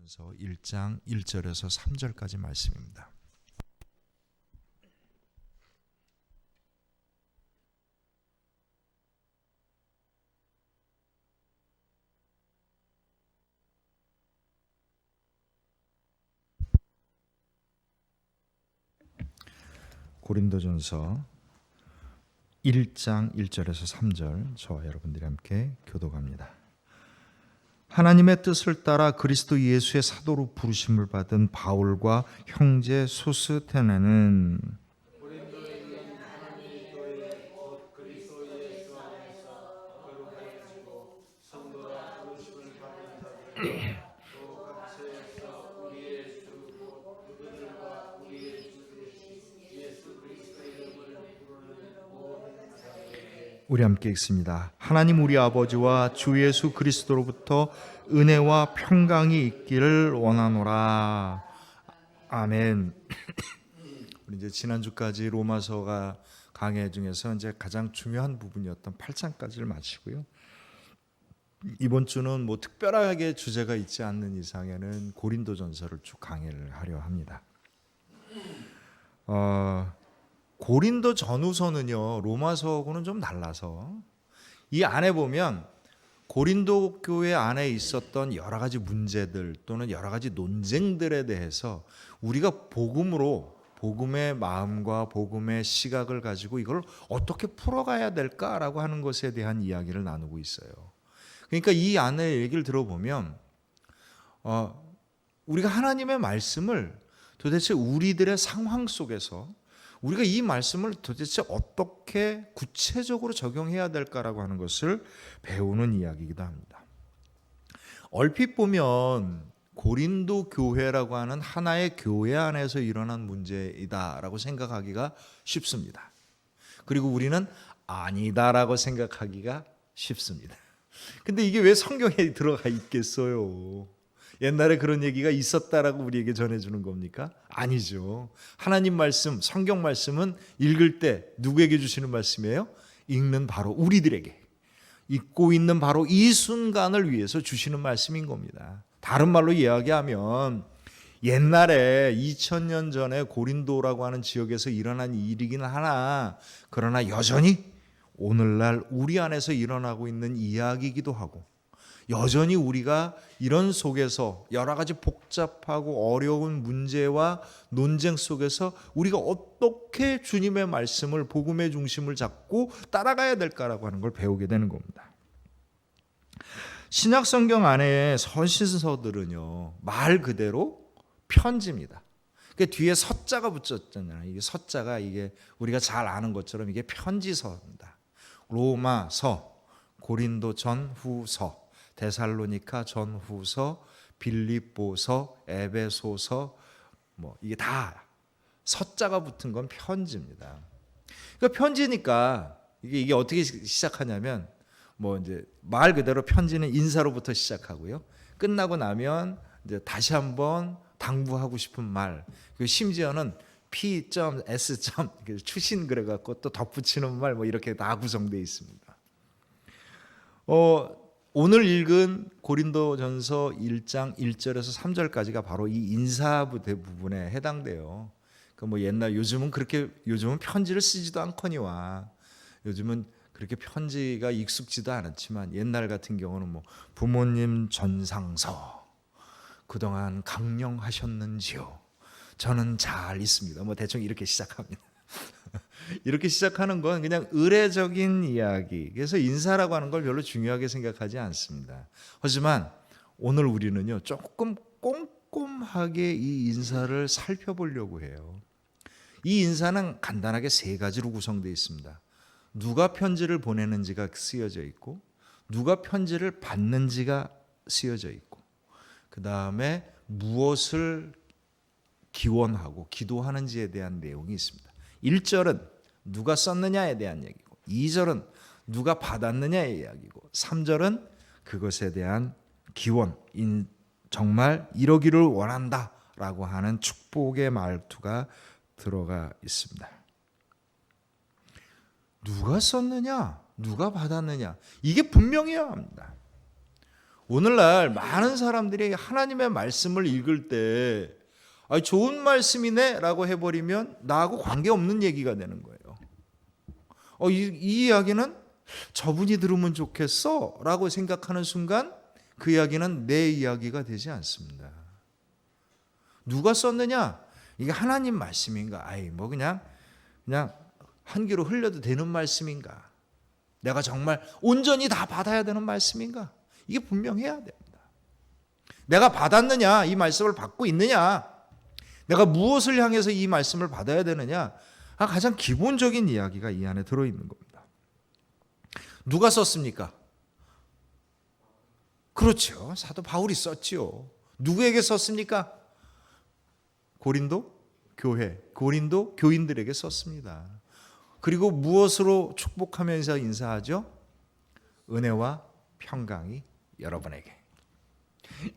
고린도전서 1장 1절에서 3절까지 말씀입니다. 고린도전서 1장 1절에서 3절 저와 여러분들이 함께 교독합니다. 하나님의 뜻을 따라 그리스도 예수의 사도로 부르심을 받은 바울과 형제 소스테네는 우리 함께 읽습니다. 하나님 우리 아버지와 주 예수 그리스도로부터 은혜와 평강이 있기를 원하노라. 아멘. 우리 이제 지난주까지 로마서가 강해 중에서 이제 가장 중요한 부분이었던 8장까지를 마치고요. 이번 주는 뭐 특별하게 주제가 있지 않는 이상에는 고린도전서를 쭉 강해를 하려 합니다. 고린도 전후서는요, 로마서하고는 좀 달라서 이 안에 보면 고린도 교회 안에 있었던 여러 가지 문제들 또는 여러 가지 논쟁들에 대해서 우리가 복음의 마음과 복음의 시각을 가지고 이걸 어떻게 풀어가야 될까라고 하는 것에 대한 이야기를 나누고 있어요. 그러니까 이 안에 얘기를 들어보면 우리가 하나님의 말씀을 도대체 우리들의 상황 속에서 우리가 이 말씀을 도대체 어떻게 구체적으로 적용해야 될까라고 하는 것을 배우는 이야기이기도 합니다. 얼핏 보면 고린도 교회라고 하는 하나의 교회 안에서 일어난 문제이다라고 생각하기가 쉽습니다. 그리고 우리는 아니다라고 생각하기가 쉽습니다. 근데 이게 왜 성경에 들어가 있겠어요? 옛날에 그런 얘기가 있었다라고 우리에게 전해주는 겁니까? 아니죠. 하나님 말씀, 성경 말씀은 읽을 때 누구에게 주시는 말씀이에요? 읽는 바로 우리들에게, 읽고 있는 바로 이 순간을 위해서 주시는 말씀인 겁니다. 다른 말로 이야기하면 옛날에 2000년 전에 고린도라고 하는 지역에서 일어난 일이긴 하나, 그러나 여전히 오늘날 우리 안에서 일어나고 있는 이야기이기도 하고, 여전히 우리가 이런 속에서 여러 가지 복잡하고 어려운 문제와 논쟁 속에서 우리가 어떻게 주님의 말씀을, 복음의 중심을 잡고 따라가야 될까라고 하는 걸 배우게 되는 겁니다. 신약 성경 안에 서신서들은요, 말 그대로 편지입니다. 그러니까 뒤에 서자가 붙였잖아요. 이게 서자가 이게 우리가 잘 아는 것처럼 이게 편지서입니다. 로마서, 고린도 전후서, 데살로니가 전후서, 빌립보서, 에베소서, 뭐 이게 다 서자가 붙은 건 편지입니다. 그러니까 편지니까 이게 어떻게 시작하냐면 뭐 이제 말 그대로 편지는 인사로부터 시작하고요. 끝나고 나면 이제 다시 한번 당부하고 싶은 말, 그리고 심지어는 P.S. 추신 그래갖고 또 덧붙이는 말 뭐 이렇게 다 구성되어 있습니다. 오늘 읽은 고린도전서 1장 1절에서 3절까지가 바로 이 인사부대 부분에 해당돼요. 뭐 요즘은 편지를 쓰지도 않거니와 요즘은 그렇게 편지가 익숙지도 않았지만 옛날 같은 경우는 뭐 부모님 전상서, 그동안 강령하셨는지요? 저는 잘 있습니다. 뭐 대충 이렇게 시작합니다. 이렇게 시작하는 건 그냥 의례적인 이야기. 그래서 인사라고 하는 걸 별로 중요하게 생각하지 않습니다. 하지만 오늘 우리는요, 조금 꼼꼼하게 이 인사를 살펴보려고 해요. 이 인사는 간단하게 세 가지로 구성되어 있습니다. 누가 편지를 보내는지가 쓰여져 있고, 누가 편지를 받는지가 쓰여져 있고, 그 다음에 무엇을 기원하고 기도하는지에 대한 내용이 있습니다. 1절은 누가 썼느냐에 대한 얘기고, 2절은 누가 받았느냐의 이야기고, 3절은 그것에 대한 기원, 정말 이러기를 원한다라고 하는 축복의 말투가 들어가 있습니다. 누가 썼느냐, 누가 받았느냐, 이게 분명해야 합니다. 오늘날 많은 사람들이 하나님의 말씀을 읽을 때 좋은 말씀이네 라고 해버리면 나하고 관계없는 얘기가 되는 거예요. 이 이야기는 저분이 들으면 좋겠어 라고 생각하는 순간 그 이야기는 내 이야기가 되지 않습니다. 누가 썼느냐? 이게 하나님 말씀인가? 뭐 그냥 한 귀로 흘려도 되는 말씀인가? 내가 정말 온전히 다 받아야 되는 말씀인가? 이게 분명해야 됩니다. 내가 받았느냐? 이 말씀을 받고 있느냐? 내가 무엇을 향해서 이 말씀을 받아야 되느냐? 가장 기본적인 이야기가 이 안에 들어있는 겁니다. 누가 썼습니까? 그렇죠. 사도 바울이 썼지요. 누구에게 썼습니까? 고린도 교인들에게 썼습니다. 그리고 무엇으로 축복하면서 인사하죠? 은혜와 평강이 여러분에게.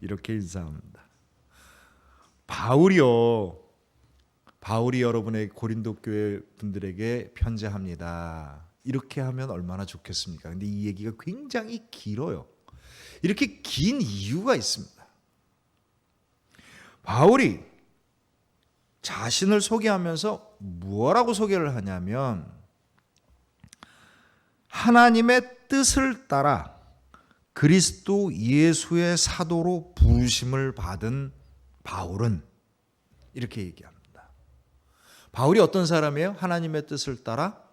이렇게 인사합니다. 바울이 여러분의 고린도 교회 분들에게 편지합니다. 이렇게 하면 얼마나 좋겠습니까? 근데 이 얘기가 굉장히 길어요. 이렇게 긴 이유가 있습니다. 바울이 자신을 소개하면서 뭐라고 소개를 하냐면 하나님의 뜻을 따라 그리스도 예수의 사도로 부르심을 받은 바울은 이렇게 얘기합니다. 바울이 어떤 사람이에요? 하나님의 뜻을 따라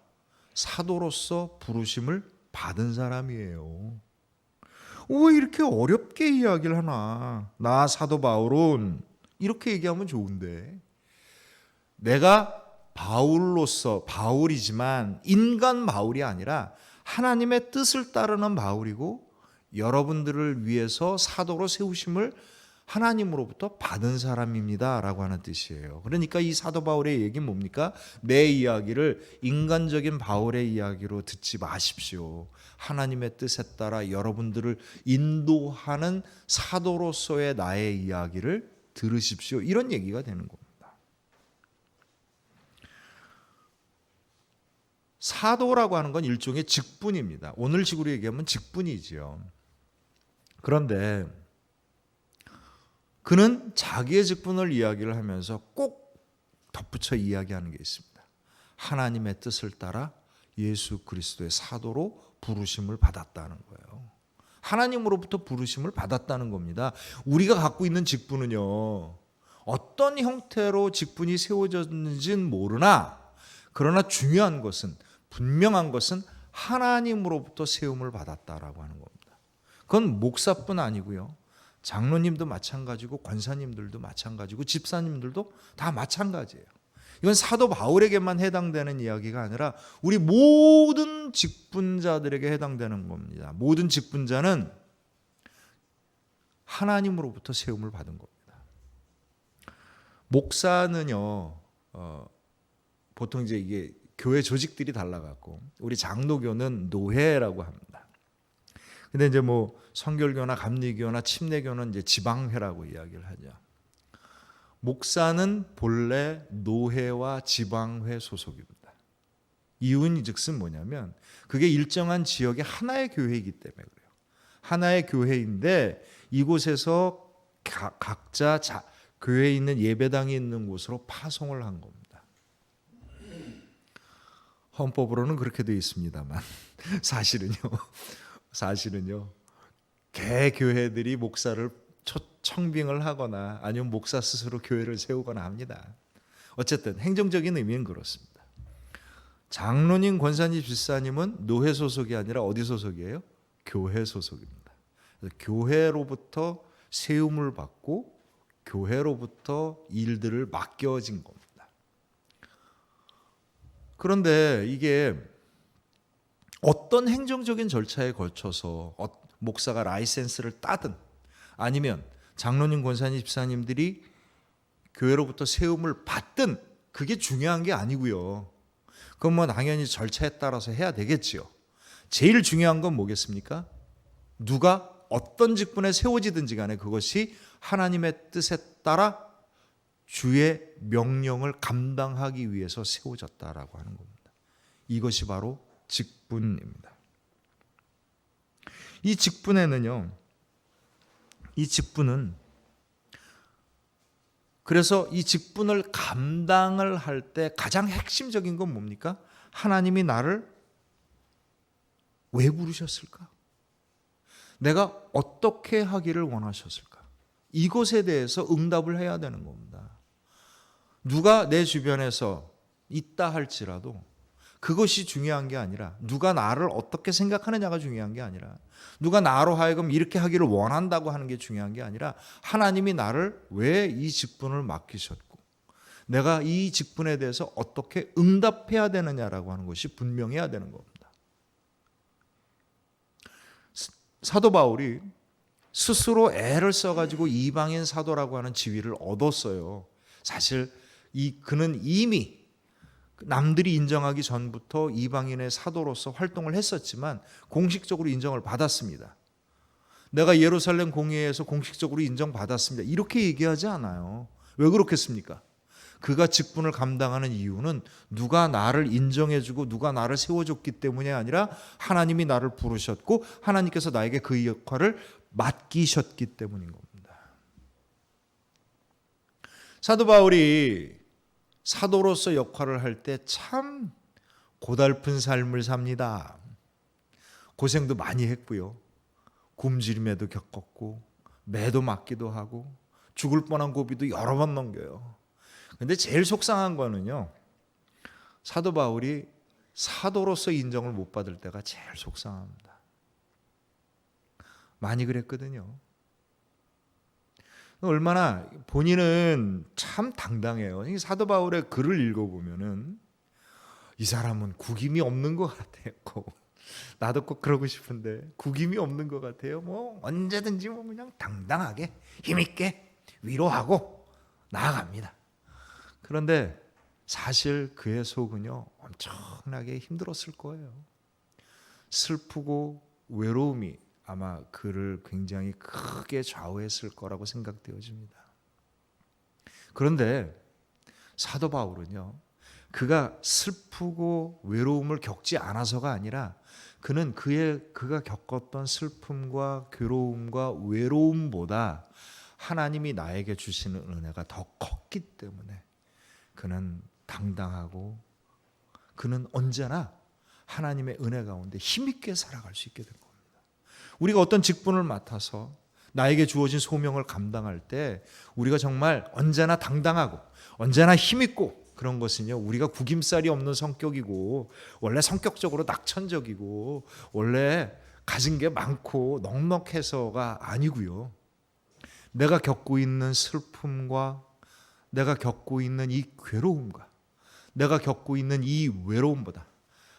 사도로서 부르심을 받은 사람이에요. 왜 이렇게 어렵게 이야기를 하나? 나 사도 바울은 이렇게 얘기하면 좋은데 내가 바울이지만 인간 바울이 아니라 하나님의 뜻을 따르는 바울이고 여러분들을 위해서 사도로 세우심을 하나님으로부터 받은 사람입니다 라고 하는 뜻이에요. 그러니까 이 사도 바울의 얘기는 뭡니까? 내 이야기를 인간적인 바울의 이야기로 듣지 마십시오. 하나님의 뜻에 따라 여러분들을 인도하는 사도로서의 나의 이야기를 들으십시오. 이런 얘기가 되는 겁니다. 사도라고 하는 건 일종의 직분입니다. 오늘 식으로 얘기하면 직분이지요. 그런데 그는 자기의 직분을 이야기를 하면서 꼭 덧붙여 이야기하는 게 있습니다. 하나님의 뜻을 따라 예수 그리스도의 사도로 부르심을 받았다는 거예요. 하나님으로부터 부르심을 받았다는 겁니다. 우리가 갖고 있는 직분은요, 어떤 형태로 직분이 세워졌는지는 모르나 그러나 중요한 것은, 분명한 것은 하나님으로부터 세움을 받았다라고 하는 겁니다. 그건 목사뿐 아니고요, 장로님도 마찬가지고 권사님들도 마찬가지고 집사님들도 다 마찬가지예요. 이건 사도 바울에게만 해당되는 이야기가 아니라 우리 모든 직분자들에게 해당되는 겁니다. 모든 직분자는 하나님으로부터 세움을 받은 겁니다. 목사는요, 보통 이제 이게 교회 조직들이 달라갖고 우리 장로교는 노회라고 합니다. 근데 이제 뭐 성결교나 감리교나 침례교는 이제 지방회라고 이야기를 하죠. 목사는 본래 노회와 지방회 소속입니다. 이유는즉슨 뭐냐면 그게 일정한 지역의 하나의 교회이기 때문에 그래요. 하나의 교회인데 이곳에서 각자 교회에 있는 예배당이 있는 곳으로 파송을 한 겁니다. 헌법으로는 그렇게 되어 있습니다만 사실은요 개교회들이 목사를 청빙을 하거나 아니면 목사 스스로 교회를 세우거나 합니다. 어쨌든 행정적인 의미는 그렇습니다. 장로님, 권사님, 집사님은 노회 소속이 아니라 어디 소속이에요? 교회 소속입니다. 그래서 교회로부터 세움을 받고 교회로부터 일들을 맡겨진 겁니다. 그런데 이게 어떤 행정적인 절차에 걸쳐서 목사가 라이센스를 따든 아니면 장로님, 권사님, 집사님들이 교회로부터 세움을 받든 그게 중요한 게 아니고요. 그건 뭐 당연히 절차에 따라서 해야 되겠지요. 제일 중요한 건 뭐겠습니까? 누가 어떤 직분에 세워지든지 간에 그것이 하나님의 뜻에 따라 주의 명령을 감당하기 위해서 세워졌다라고 하는 겁니다. 이것이 바로 직분입니다. 이 직분에는요, 이 직분은, 그래서 이 직분을 감당을 할 때 가장 핵심적인 건 뭡니까? 하나님이 나를 왜 부르셨을까? 내가 어떻게 하기를 원하셨을까? 이것에 대해서 응답을 해야 되는 겁니다. 누가 내 주변에서 있다 할지라도 그것이 중요한 게 아니라, 누가 나를 어떻게 생각하느냐가 중요한 게 아니라, 누가 나로 하여금 이렇게 하기를 원한다고 하는 게 중요한 게 아니라, 하나님이 나를 왜 이 직분을 맡기셨고 내가 이 직분에 대해서 어떻게 응답해야 되느냐라고 하는 것이 분명해야 되는 겁니다. 사도 바울이 스스로 애를 써가지고 이방인 사도라고 하는 지위를 얻었어요. 사실 그는 이미 남들이 인정하기 전부터 이방인의 사도로서 활동을 했었지만 공식적으로 인정을 받았습니다. 내가 예루살렘 공회에서 공식적으로 인정받았습니다, 이렇게 얘기하지 않아요. 왜 그렇겠습니까? 그가 직분을 감당하는 이유는 누가 나를 인정해주고 누가 나를 세워줬기 때문이 아니라 하나님이 나를 부르셨고 하나님께서 나에게 그 역할을 맡기셨기 때문인 겁니다. 사도 바울이 사도로서 역할을 할 때 참 고달픈 삶을 삽니다. 고생도 많이 했고요. 굶주림에도 겪었고 매도 맞기도 하고 죽을 뻔한 고비도 여러 번 넘겨요. 근데 제일 속상한 거는요, 사도 바울이 사도로서 인정을 못 받을 때가 제일 속상합니다. 많이 그랬거든요. 얼마나 본인은 참 당당해요. 사도 바울의 글을 읽어보면은 이 사람은 구김이 없는 것 같아요. 나도 꼭 그러고 싶은데 구김이 없는 것 같아요. 뭐 언제든지 뭐 그냥 당당하게 힘있게 위로하고 나아갑니다. 그런데 사실 그의 속은요 엄청나게 힘들었을 거예요. 슬프고 외로움이 아마 그를 굉장히 크게 좌우했을 거라고 생각되어집니다. 그런데 사도 바울은요, 그가 슬프고 외로움을 겪지 않아서가 아니라 그는 그가 겪었던 슬픔과 괴로움과 외로움보다 하나님이 나에게 주시는 은혜가 더 컸기 때문에 그는 당당하고 그는 언제나 하나님의 은혜 가운데 힘있게 살아갈 수 있게 된 겁니다. 우리가 어떤 직분을 맡아서 나에게 주어진 소명을 감당할 때 우리가 정말 언제나 당당하고 언제나 힘있고 그런 것은요, 우리가 구김살이 없는 성격이고 원래 성격적으로 낙천적이고 원래 가진 게 많고 넉넉해서가 아니고요. 내가 겪고 있는 슬픔과 내가 겪고 있는 이 괴로움과 내가 겪고 있는 이 외로움보다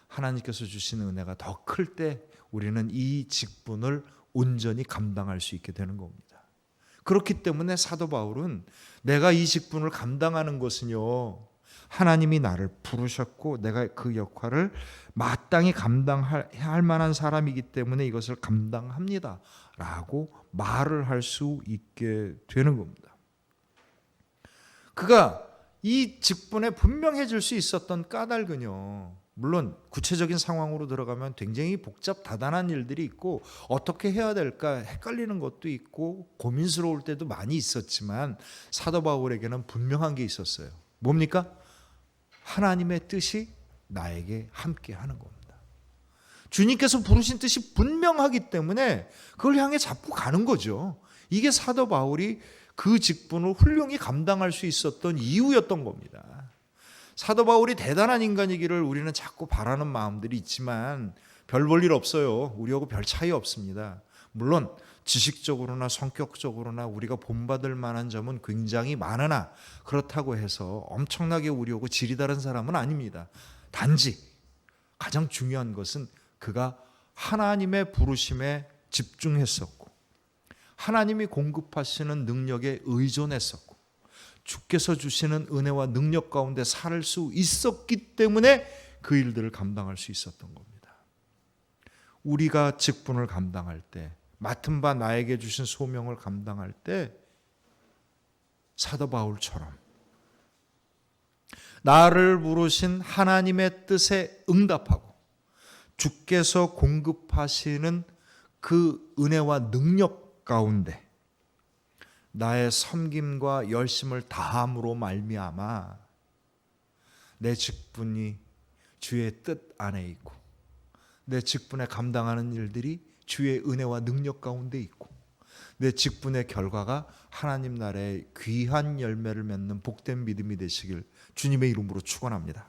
하나님께서 주시는 은혜가 더 클 때 우리는 이 직분을 온전히 감당할 수 있게 되는 겁니다. 그렇기 때문에 사도 바울은 내가 이 직분을 감당하는 것은요, 하나님이 나를 부르셨고 내가 그 역할을 마땅히 감당할 만한 사람이기 때문에 이것을 감당합니다 라고 말을 할 수 있게 되는 겁니다. 그가 이 직분에 분명해질 수 있었던 까닭은요, 물론 구체적인 상황으로 들어가면 굉장히 복잡 다단한 일들이 있고 어떻게 해야 될까 헷갈리는 것도 있고 고민스러울 때도 많이 있었지만 사도 바울에게는 분명한 게 있었어요. 뭡니까? 하나님의 뜻이 나에게 함께 하는 겁니다. 주님께서 부르신 뜻이 분명하기 때문에 그걸 향해 잡고 가는 거죠. 이게 사도 바울이 그 직분을 훌륭히 감당할 수 있었던 이유였던 겁니다. 사도 바울이 대단한 인간이기를 우리는 자꾸 바라는 마음들이 있지만 별 볼 일 없어요. 우리하고 별 차이 없습니다. 물론 지식적으로나 성격적으로나 우리가 본받을 만한 점은 굉장히 많으나 그렇다고 해서 엄청나게 우리하고 질이 다른 사람은 아닙니다. 단지 가장 중요한 것은 그가 하나님의 부르심에 집중했었고 하나님이 공급하시는 능력에 의존했었고 주께서 주시는 은혜와 능력 가운데 살 수 있었기 때문에 그 일들을 감당할 수 있었던 겁니다. 우리가 직분을 감당할 때, 맡은 바 나에게 주신 소명을 감당할 때 사도 바울처럼 나를 부르신 하나님의 뜻에 응답하고 주께서 공급하시는 그 은혜와 능력 가운데 나의 섬김과 열심을 다함으로 말미암아 내 직분이 주의 뜻 안에 있고 내 직분에 감당하는 일들이 주의 은혜와 능력 가운데 있고 내 직분의 결과가 하나님 나라의 귀한 열매를 맺는 복된 믿음이 되시길 주님의 이름으로 축원합니다.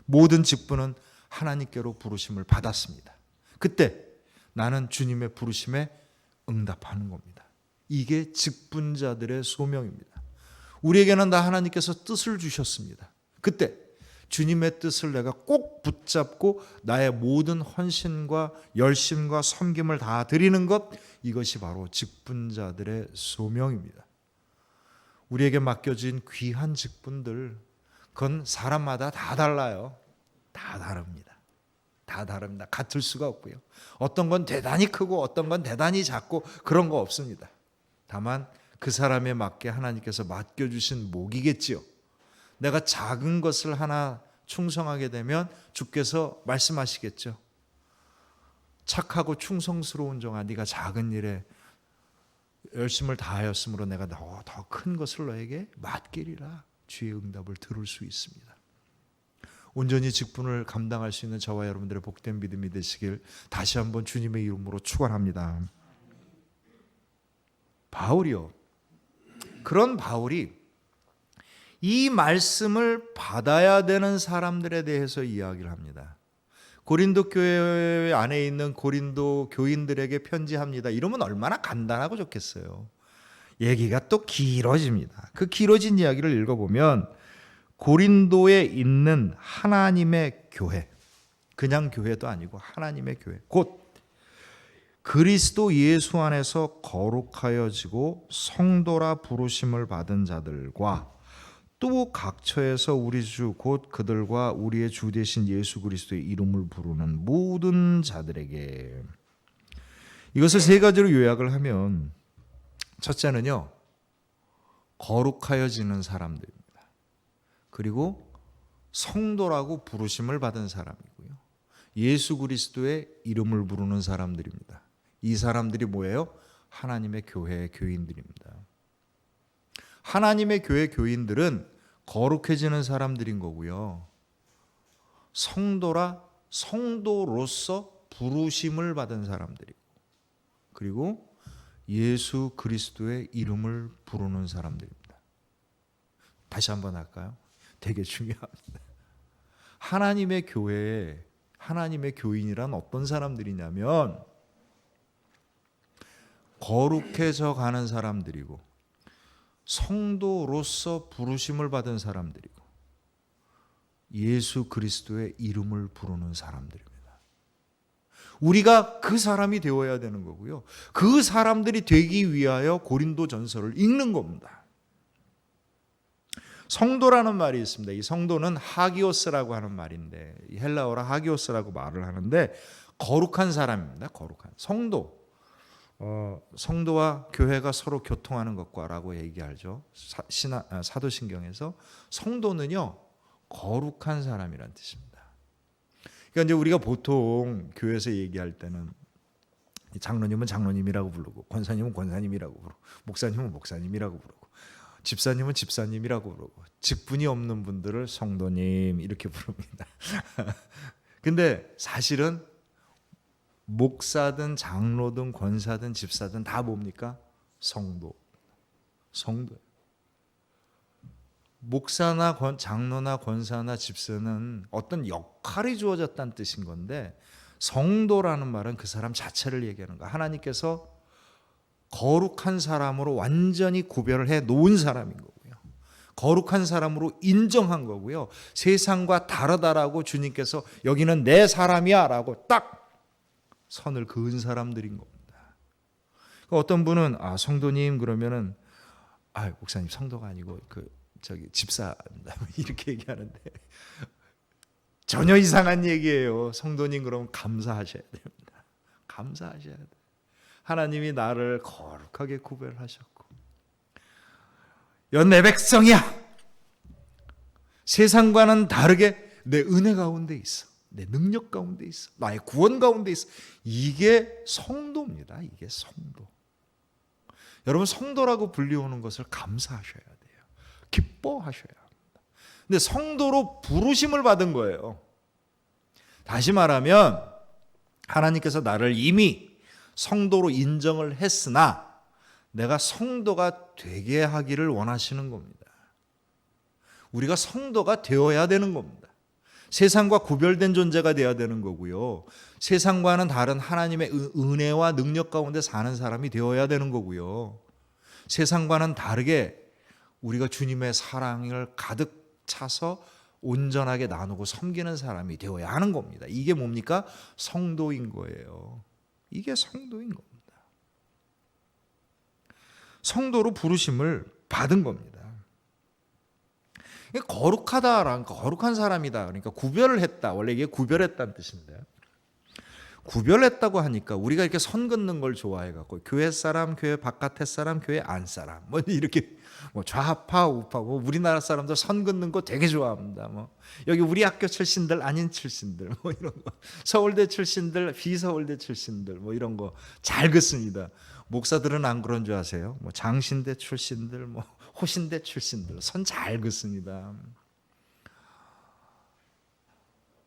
모든 직분은 하나님께로 부르심을 받았습니다. 그때 나는 주님의 부르심에 응답하는 겁니다. 이게 직분자들의 소명입니다. 우리에게는 다 하나님께서 뜻을 주셨습니다. 그때 주님의 뜻을 내가 꼭 붙잡고 나의 모든 헌신과 열심과 섬김을 다 드리는 것, 이것이 바로 직분자들의 소명입니다. 우리에게 맡겨진 귀한 직분들, 그건 사람마다 다 달라요. 다 다릅니다. 다 다릅니다. 같을 수가 없고요. 어떤 건 대단히 크고 어떤 건 대단히 작고 그런 거 없습니다. 다만 그 사람에 맞게 하나님께서 맡겨주신 목이겠지요. 내가 작은 것을 하나 충성하게 되면 주께서 말씀하시겠죠. 착하고 충성스러운 종아, 네가 작은 일에 열심을 다하였으므로 내가 더 큰 것을 너에게 맡기리라. 주의 응답을 들을 수 있습니다. 온전히 직분을 감당할 수 있는 저와 여러분들의 복된 믿음이 되시길 다시 한번 주님의 이름으로 축원합니다. 바울이요, 그런 바울이 이 말씀을 받아야 되는 사람들에 대해서 이야기를 합니다. 고린도 교회 안에 있는 고린도 교인들에게 편지합니다. 이러면 얼마나 간단하고 좋겠어요. 얘기가 또 길어집니다. 그 길어진 이야기를 읽어보면 고린도에 있는 하나님의 교회, 그냥 교회도 아니고 하나님의 교회, 곧 그리스도 예수 안에서 거룩하여지고 성도라 부르심을 받은 자들과 또 각처에서 우리 주 곧 그들과 우리의 주 되신 예수 그리스도의 이름을 부르는 모든 자들에게, 이것을 세 가지로 요약을 하면 첫째는요, 거룩하여지는 사람들입니다. 그리고 성도라고 부르심을 받은 사람이고요, 예수 그리스도의 이름을 부르는 사람들입니다. 이 사람들이 뭐예요? 하나님의 교회의 교인들입니다. 하나님의 교회 교인들은 거룩해지는 사람들인 거고요, 성도로서 부르심을 받은 사람들이고, 그리고 예수 그리스도의 이름을 부르는 사람들입니다. 다시 한번 할까요? 되게 중요합니다. 하나님의 교회에 하나님의 교인이란 어떤 사람들이냐면 거룩해져 가는 사람들이고 성도로서 부르심을 받은 사람들이고 예수 그리스도의 이름을 부르는 사람들입니다. 우리가 그 사람이 되어야 되는 거고요, 그 사람들이 되기 위하여 고린도전서를 읽는 겁니다. 성도라는 말이 있습니다. 이 성도는 하기오스라고 하는 말인데, 헬라어로 하기오스라고 말을 하는데 거룩한 사람입니다. 거룩한 성도. 성도와 교회가 서로 교통하는 것과라고 얘기하죠. 사도신경에서 성도는요, 거룩한 사람이란 뜻입니다. 그러니까 이제 우리가 보통 교회에서 얘기할 때는 장로님은 장로님이라고 부르고, 권사님은 권사님이라고 부르고, 목사님은 목사님이라고 부르고, 집사님은 집사님이라고 부르고, 직분이 없는 분들을 성도님 이렇게 부릅니다. 근데 사실은 목사든 장로든 권사든 집사든 다 뭡니까? 성도. 목사나 장로나 권사나 집사는 어떤 역할이 주어졌다는 뜻인 건데, 성도라는 말은 그 사람 자체를 얘기하는 거야. 하나님께서 거룩한 사람으로 완전히 구별을 해 놓은 사람인 거고요, 거룩한 사람으로 인정한 거고요, 세상과 다르다라고 주님께서 여기는 내 사람이야 라고 딱 선을 그은 사람들인 겁니다. 어떤 분은 성도님 그러면은 목사님 성도가 아니고 집사 이렇게 얘기하는데 전혀 이상한 얘기예요. 성도님 그러면 감사하셔야 됩니다. 감사하셔야 돼요. 하나님이 나를 거룩하게 구별하셨고 내 백성이야. 세상과는 다르게 내 은혜 가운데 있어, 내 능력 가운데 있어, 나의 구원 가운데 있어. 이게 성도입니다. 이게 성도. 여러분 성도라고 불리우는 것을 감사하셔야 돼요. 기뻐하셔야 합니다. 근데 성도로 부르심을 받은 거예요. 다시 말하면 하나님께서 나를 이미 성도로 인정을 했으나 내가 성도가 되게 하기를 원하시는 겁니다. 우리가 성도가 되어야 되는 겁니다. 세상과 구별된 존재가 되어야 되는 거고요. 세상과는 다른 하나님의 은혜와 능력 가운데 사는 사람이 되어야 되는 거고요. 세상과는 다르게 우리가 주님의 사랑을 가득 차서 온전하게 나누고 섬기는 사람이 되어야 하는 겁니다. 이게 뭡니까? 성도인 거예요. 이게 성도인 겁니다. 성도로 부르심을 받은 겁니다. 거룩하다라는 거룩한 사람이다. 그러니까 구별을 했다. 원래 이게 구별했다는 뜻인데, 구별했다고 하니까 우리가 이렇게 선 긋는 걸 좋아해 갖고 교회 사람, 교회 바깥의 사람, 교회 안 사람 뭐 이렇게 뭐 좌파 우파 뭐 우리나라 사람들 선 긋는 거 되게 좋아합니다. 뭐 여기 우리 학교 출신들 아닌 출신들 뭐 이런 거, 서울대 출신들 비서울대 출신들 뭐 이런 거 잘 긋습니다. 목사들은 안 그런 줄 아세요? 뭐 장신대 출신들 뭐 호신대 출신들 선 잘 긋습니다.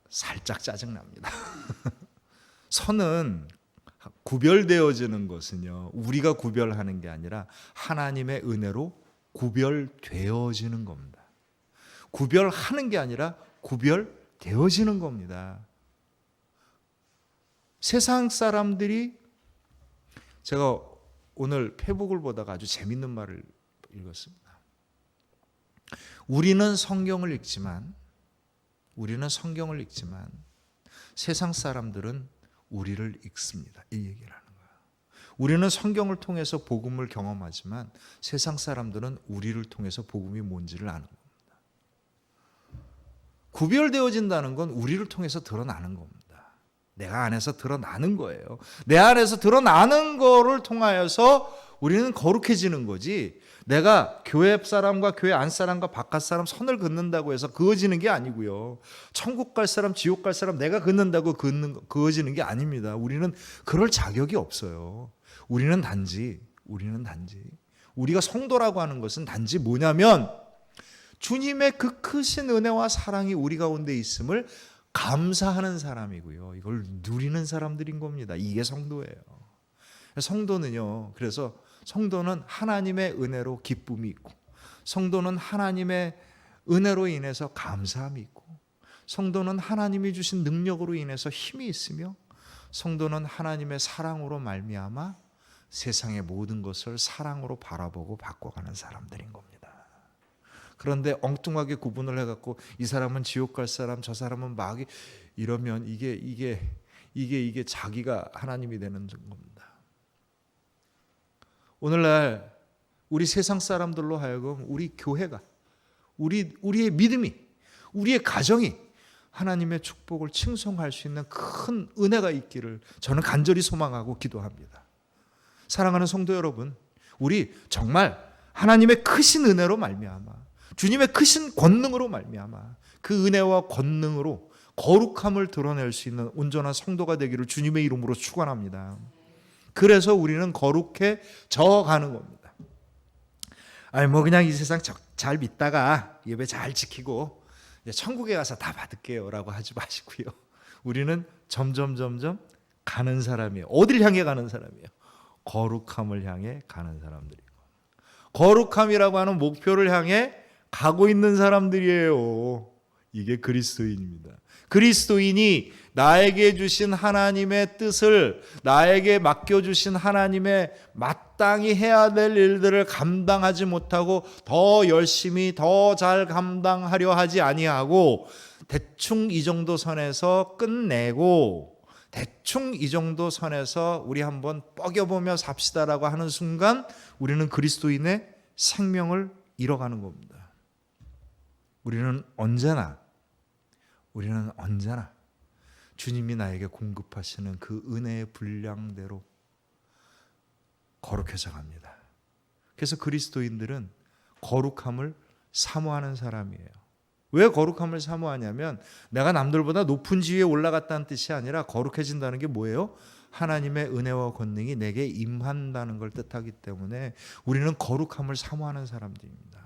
살짝 짜증납니다. 선은 구별되어지는 것은요, 우리가 구별하는 게 아니라 하나님의 은혜로 구별되어지는 겁니다. 구별하는 게 아니라 구별되어지는 겁니다. 세상 사람들이, 제가 오늘 페북을 보다가 아주 재밌는 말을 읽었습니다. 우리는 성경을 읽지만 세상 사람들은 우리를 읽습니다. 이 얘기를 하는 거예요. 우리는 성경을 통해서 복음을 경험하지만 세상 사람들은 우리를 통해서 복음이 뭔지를 아는 겁니다. 구별되어진다는 건 우리를 통해서 드러나는 겁니다. 내가 안에서 드러나는 거예요. 내 안에서 드러나는 거를 통하여서 우리는 거룩해지는 거지, 내가 교회 사람과 교회 안 사람과 바깥 사람 선을 긋는다고 해서 그어지는 게 아니고요. 천국 갈 사람, 지옥 갈 사람 내가 긋는다고 그어지는 게 아닙니다. 우리는 그럴 자격이 없어요. 우리는 단지 우리가 성도라고 하는 것은 단지 뭐냐면 주님의 그 크신 은혜와 사랑이 우리 가운데 있음을 감사하는 사람이고요. 이걸 누리는 사람들인 겁니다. 이게 성도예요. 성도는요, 그래서 성도는 하나님의 은혜로 기쁨이 있고, 성도는 하나님의 은혜로 인해서 감사함이 있고, 성도는 하나님이 주신 능력으로 인해서 힘이 있으며, 성도는 하나님의 사랑으로 말미암아 세상의 모든 것을 사랑으로 바라보고 바꿔가는 사람들인 겁니다. 그런데 엉뚱하게 구분을 해갖고 이 사람은 지옥 갈 사람, 저 사람은 마귀 이러면 이게 자기가 하나님이 되는 겁니다. 오늘날 우리 세상 사람들로 하여금 우리 교회가, 우리의 믿음이, 우리의 가정이 하나님의 축복을 칭송할 수 있는 큰 은혜가 있기를 저는 간절히 소망하고 기도합니다. 사랑하는 성도 여러분, 우리 정말 하나님의 크신 은혜로 말미암아, 주님의 크신 권능으로 말미암아 그 은혜와 권능으로 거룩함을 드러낼 수 있는 온전한 성도가 되기를 주님의 이름으로 축원합니다. 그래서 우리는 거룩해져 가는 겁니다. 아니 뭐 그냥 이 세상 잘 믿다가 예배 잘 지키고 이제 천국에 가서 다 받을게요라고 하지 마시고요. 우리는 점점 가는 사람이에요. 어디를 향해 가는 사람이에요? 거룩함을 향해 가는 사람들이고, 거룩함이라고 하는 목표를 향해 가고 있는 사람들이에요. 이게 그리스도인입니다. 그리스도인이 나에게 주신 하나님의 뜻을, 나에게 맡겨주신 하나님의 마땅히 해야 될 일들을 감당하지 못하고 더 열심히 더 잘 감당하려 하지 아니하고 대충 이 정도 선에서 끝내고, 대충 이 정도 선에서 우리 한번 뻐겨보며 삽시다라고 하는 순간 우리는 그리스도인의 생명을 잃어가는 겁니다. 우리는 언제나 주님이 나에게 공급하시는 그 은혜의 분량대로 거룩해져 갑니다. 그래서 그리스도인들은 거룩함을 사모하는 사람이에요. 왜 거룩함을 사모하냐면 내가 남들보다 높은 지위에 올라갔다는 뜻이 아니라 거룩해진다는 게 뭐예요? 하나님의 은혜와 권능이 내게 임한다는 걸 뜻하기 때문에 우리는 거룩함을 사모하는 사람들입니다.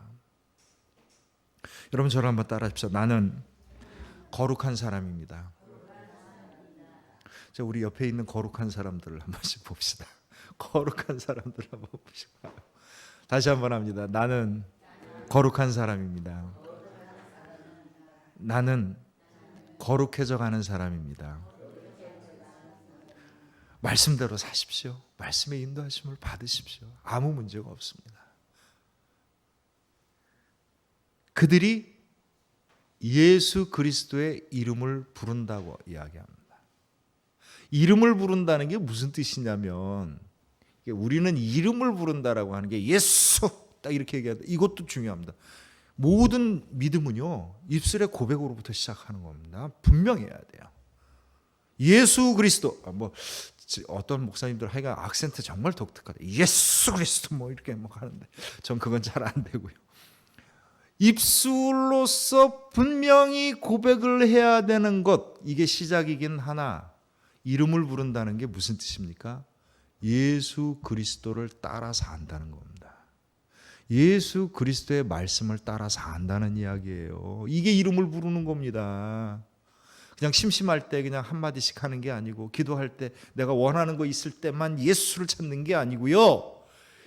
여러분 저를 한번 따라하십시오. 나는 거룩한 사람입니다. 자, 우리 옆에 있는 거룩한 사람들을 한 번씩 봅시다. 거룩한 사람들 한번 보시고 다시 한번 합니다. 나는 거룩한 사람입니다. 나는 거룩해져 가는 사람입니다. 말씀대로 사십시오. 말씀의 인도하심을 받으십시오. 아무 문제가 없습니다. 그들이 예수 그리스도의 이름을 부른다고 이야기합니다. 이름을 부른다는 게 무슨 뜻이냐면 우리는 이름을 부른다라고 하는 게 예수 딱 이렇게 얘기하다. 이것도 중요합니다. 모든 믿음은요 입술의 고백으로부터 시작하는 겁니다. 분명해야 돼요. 예수 그리스도 뭐 어떤 목사님들 하여간 악센트 정말 독특하다. 예수 그리스도 뭐 이렇게 뭐 하는데 전 그건 잘 안 되고요. 입술로서 분명히 고백을 해야 되는 것 이게 시작이긴 하나 이름을 부른다는 게 무슨 뜻입니까? 예수 그리스도를 따라 산다는 겁니다. 예수 그리스도의 말씀을 따라 산다는 이야기예요. 이게 이름을 부르는 겁니다. 그냥 심심할 때 그냥 한마디씩 하는 게 아니고 기도할 때 내가 원하는 거 있을 때만 예수를 찾는 게 아니고요.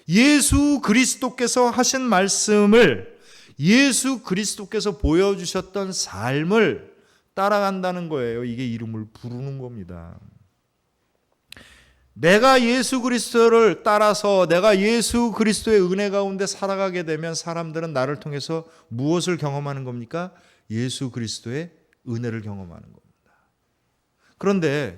예수 그리스도께서 하신 말씀을 예수 그리스도께서 보여주셨던 삶을 따라간다는 거예요. 이게 이름을 부르는 겁니다. 내가 예수 그리스도를 따라서 내가 예수 그리스도의 은혜 가운데 살아가게 되면 사람들은 나를 통해서 무엇을 경험하는 겁니까? 예수 그리스도의 은혜를 경험하는 겁니다. 그런데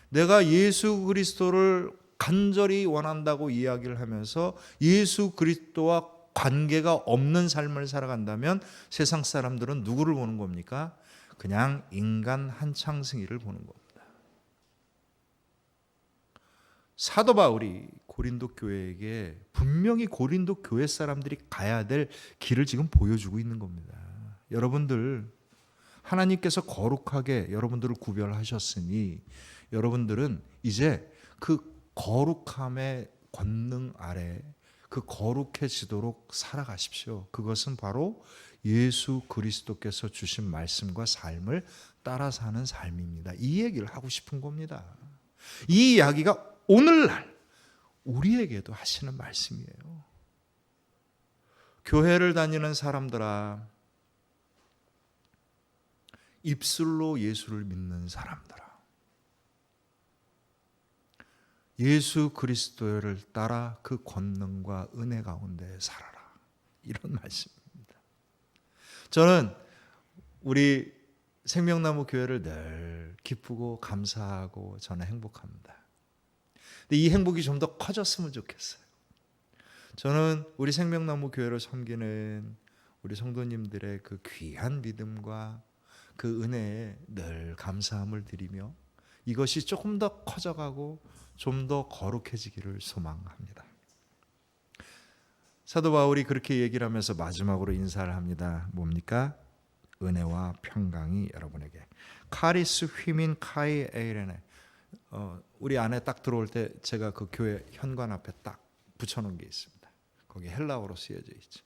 내가 예수 그리스도를 간절히 원한다고 이야기를 하면서 예수 그리스도와 관계가 없는 삶을 살아간다면 세상 사람들은 누구를 보는 겁니까? 그냥 인간 한창승이를 보는 겁니다. 사도 바울이 고린도 교회에게 분명히 고린도 교회 사람들이 가야 될 길을 지금 보여주고 있는 겁니다. 여러분들 하나님께서 거룩하게 여러분들을 구별하셨으니 여러분들은 이제 그 거룩함의 권능 아래 그 거룩해지도록 살아가십시오. 그것은 바로 예수 그리스도께서 주신 말씀과 삶을 따라 사는 삶입니다. 이 얘기를 하고 싶은 겁니다. 이 이야기가 오늘날 우리에게도 하시는 말씀이에요. 교회를 다니는 사람들아, 입술로 예수를 믿는 사람들아, 예수 그리스도를 따라 그 권능과 은혜 가운데 살아라. 이런 말씀입니다. 저는 우리 생명나무 교회를 늘 기쁘고 감사하고 저는 행복합니다. 근데 이 행복이 좀 더 커졌으면 좋겠어요. 저는 우리 생명나무 교회를 섬기는 우리 성도님들의 그 귀한 믿음과 그 은혜에 늘 감사함을 드리며 이것이 조금 더 커져가고 좀 더 거룩해지기를 소망합니다. 사도 바울이 그렇게 얘기를 하면서 마지막으로 인사를 합니다. 뭡니까? 은혜와 평강이 여러분에게. 카리스 휘민 카이 에이레네. 우리 안에 딱 들어올 때 제가 그 교회 현관 앞에 딱 붙여놓은 게 있습니다. 거기 헬라어로 쓰여져 있죠.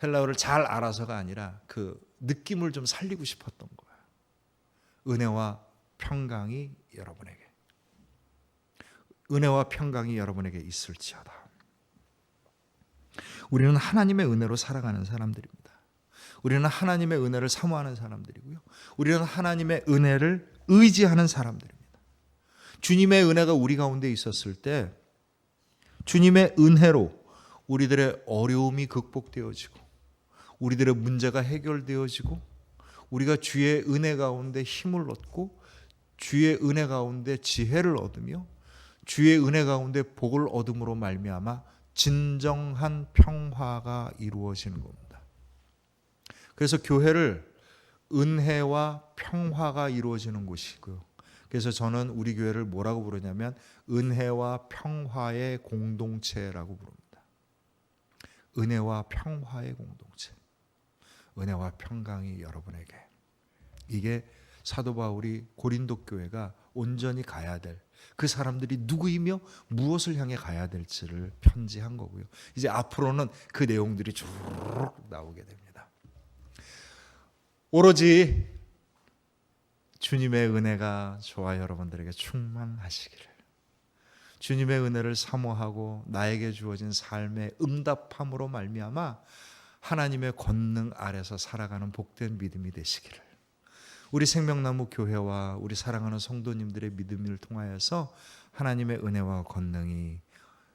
헬라어를 잘 알아서가 아니라 그 느낌을 좀 살리고 싶었던 거예요. 은혜와 평강이 여러분에게. 은혜와 평강이 여러분에게 있을지어다. 우리는 하나님의 은혜로 살아가는 사람들입니다. 우리는 하나님의 은혜를 사모하는 사람들이고요. 우리는 하나님의 은혜를 의지하는 사람들입니다. 주님의 은혜가 우리 가운데 있었을 때 주님의 은혜로 우리들의 어려움이 극복되어지고 우리들의 문제가 해결되어지고 우리가 주의 은혜 가운데 힘을 얻고 주의 은혜 가운데 지혜를 얻으며 주의 은혜 가운데 복을 얻음으로 말미암아 진정한 평화가 이루어지는 겁니다. 그래서 교회를 은혜와 평화가 이루어지는 곳이고요. 그래서 저는 우리 교회를 뭐라고 부르냐면 은혜와 평화의 공동체라고 부릅니다. 은혜와 평화의 공동체. 은혜와 평강이 여러분에게. 이게 사도 바울이 고린도 교회가 온전히 가야 될 그 사람들이 누구이며 무엇을 향해 가야 될지를 편지한 거고요. 이제 앞으로는 그 내용들이 쭉 나오게 됩니다. 오로지 주님의 은혜가 저와 여러분들에게 충만하시기를, 주님의 은혜를 사모하고 나에게 주어진 삶의 응답함으로 말미암아 하나님의 권능 아래서 살아가는 복된 믿음이 되시기를, 우리 생명나무 교회와 우리 사랑하는 성도님들의 믿음을 통하여서 하나님의 은혜와 권능이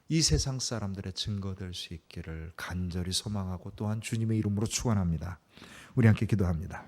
이 세상 사람들의 증거될 수 있기를 간절히 소망하고 또한 주님의 이름으로 축원합니다. 우리 함께 기도합니다.